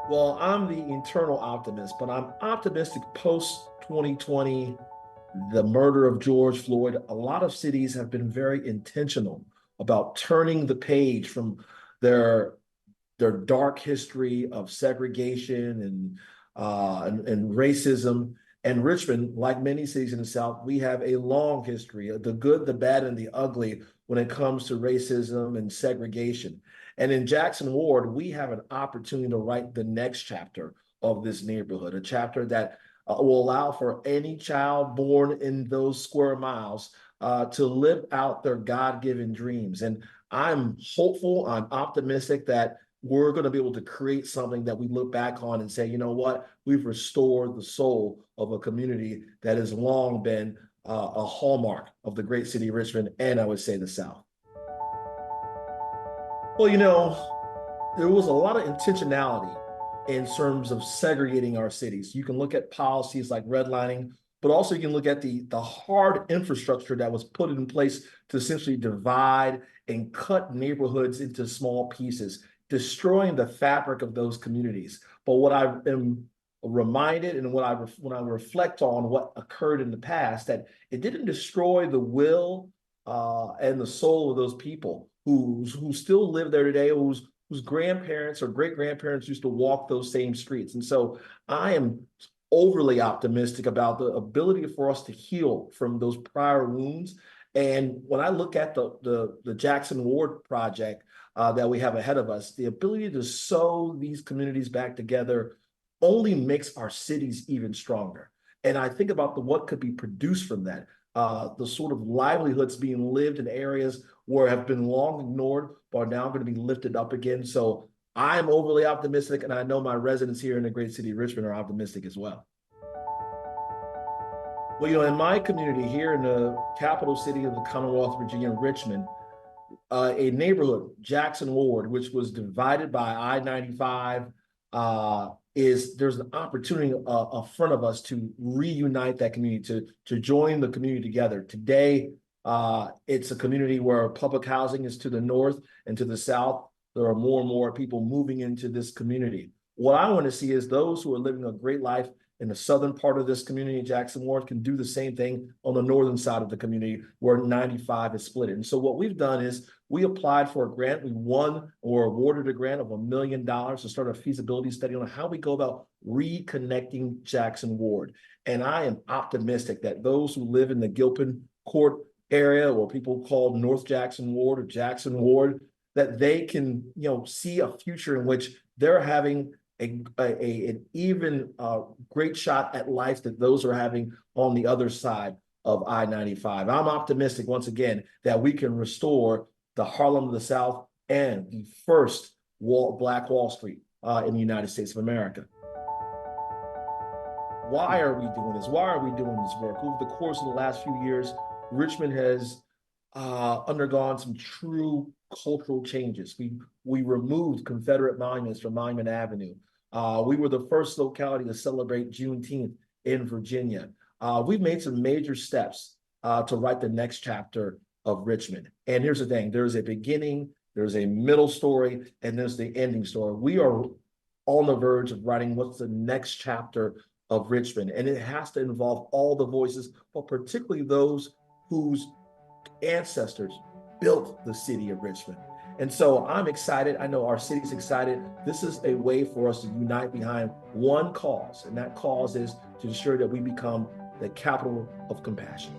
Well, I'm the eternal optimist, but I'm optimistic post 2020, the murder of George Floyd. A lot of cities have been very intentional about turning the page from their their dark history of segregation and racism. And Richmond, like many cities in the South, we have a long history of the good, the bad, and the ugly when it comes to racism and segregation. And in Jackson Ward, we have an opportunity to write the next chapter of this neighborhood, a chapter that will allow for any child born in those square miles to live out their God-given dreams. And I'm hopeful, I'm optimistic that we're going to be able to create something that we look back on and say, you know what, we've restored the soul of a community that has long been a hallmark of the great city of Richmond, and I would say the South. Well, there was a lot of intentionality in terms of segregating our cities. You can look at policies like redlining, but also you can look at the hard infrastructure that was put in place to essentially divide and cut neighborhoods into small pieces, destroying the fabric of those communities. But what I am reminded and when I reflect on what occurred in the past, that it didn't destroy the will and the soul of those people who still live there today, whose grandparents or great grandparents used to walk those same streets. And so I am overly optimistic about the ability for us to heal from those prior wounds. And when I look at the Jackson Ward project that we have ahead of us, the ability to sew these communities back together only makes our cities even stronger. And I think about what could be produced from that, the sort of livelihoods being lived in areas where have been long ignored, but are now going to be lifted up again. So I'm overly optimistic, and I know my residents here in the great city of Richmond are optimistic as well. Well, in my community here in the capital city of the Commonwealth of Virginia, Richmond, a neighborhood, Jackson Ward, which was divided by I-95, is there's an opportunity in front of us to reunite that community, to join the community together. Today, it's a community where public housing is to the north and to the south. There are more and more people moving into this community. What I want to see is those who are living a great life in the southern part of this community, Jackson Ward, can do the same thing on the northern side of the community where 95 is split. And so what we've done is we applied for a grant. We won or awarded a grant of $1 million to start a feasibility study on how we go about reconnecting Jackson Ward. And I am optimistic that those who live in the Gilpin Court area, or people call North Jackson Ward or Jackson Ward, that they can, see a future in which they're having an even great shot at life that those are having on the other side of I-95. I'm optimistic once again that we can restore the Harlem of the South and the first Black Wall Street in the United States of America. Why are we doing this? Why are we doing this work? Over the course of the last few years, Richmond has undergone some true cultural changes. We removed Confederate monuments from Monument Avenue. We were the first locality to celebrate Juneteenth in Virginia. We've made some major steps to write the next chapter of Richmond. And here's the thing, there's a beginning, there's a middle story, and there's the ending story. We are on the verge of writing what's the next chapter of Richmond. And it has to involve all the voices, but particularly those whose ancestors built the city of Richmond. And so I'm excited. I know our city's excited. This is a way for us to unite behind one cause, and that cause is to ensure that we become the capital of compassion.